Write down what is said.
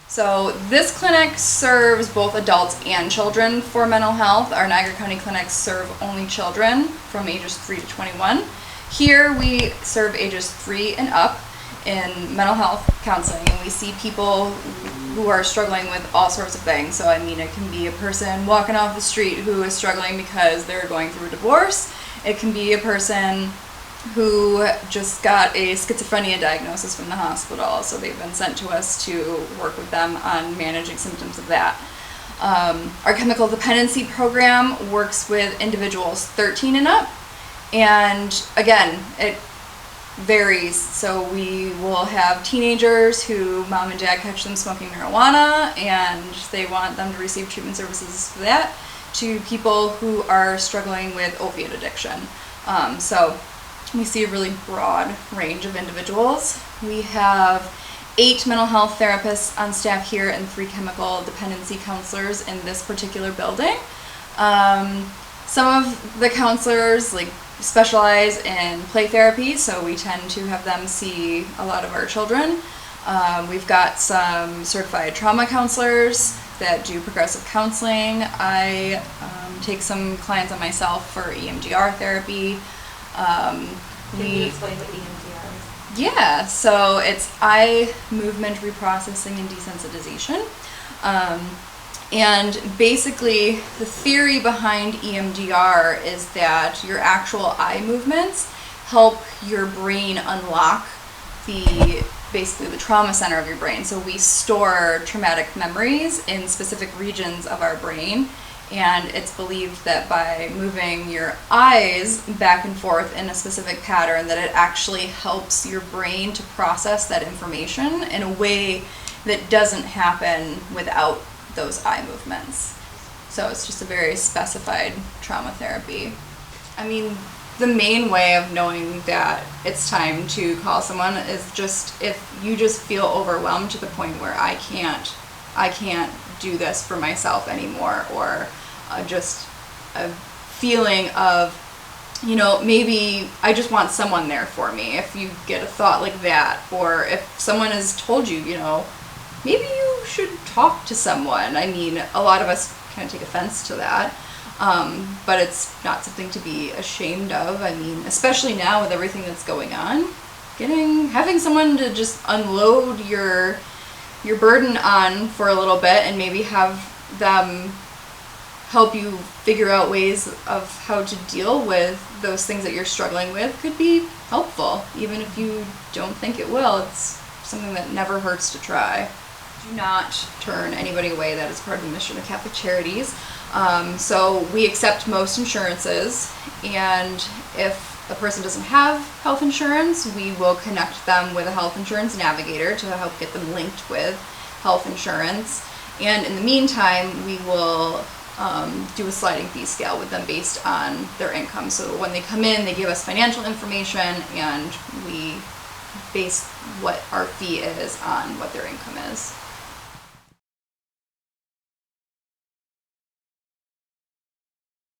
So this clinic serves both adults and children for mental health. Our Niagara County clinics serve only children from ages 3 to 21. Here we serve ages 3 and up in mental health counseling, and we see people who are struggling with all sorts of things. So I mean, it can be a person walking off the street who is struggling because they're going through a divorce. It can be a person who just got a schizophrenia diagnosis from the hospital, so they've been sent to us to work with them on managing symptoms of that. Our chemical dependency program works with individuals 13 and up, and again, it varies. So we will have teenagers who mom and dad catch them smoking marijuana and they want them to receive treatment services for that, to people who are struggling with opiate addiction. So we see a really broad range of individuals. We have 8 mental health therapists on staff here and 3 chemical dependency counselors in this particular building. Some of the counselors specialize in play therapy, so we tend to have them see a lot of our children. We've got some certified trauma counselors that do progressive counseling. I take some clients on myself for EMDR therapy. Can you explain what EMDR is? Yeah, so it's eye movement reprocessing and desensitization. And basically the theory behind EMDR is that your actual eye movements help your brain unlock basically the trauma center of your brain. So we store traumatic memories in specific regions of our brain, and it's believed that by moving your eyes back and forth in a specific pattern, that it actually helps your brain to process that information in a way that doesn't happen without those eye movements. So it's just a very specified trauma therapy. I mean, the main way of knowing that it's time to call someone is just if you just feel overwhelmed to the point where I can't do this for myself anymore, or just a feeling of, maybe I just want someone there for me. If you get a thought like that, or if someone has told you, maybe you should talk to someone. I mean, a lot of us kind of take offense to that, but it's not something to be ashamed of. I mean, especially now with everything that's going on, having someone to just unload your burden on for a little bit, and maybe have them help you figure out ways of how to deal with those things that you're struggling with could be helpful. Even if you don't think it will, it's something that never hurts to try. Do not turn anybody away. That is part of the mission of Catholic Charities. So we accept most insurances, and if a person doesn't have health insurance, we will connect them with a health insurance navigator to help get them linked with health insurance. And in the meantime, we will do a sliding fee scale with them based on their income. So when they come in, they give us financial information, and we base what our fee is on what their income is.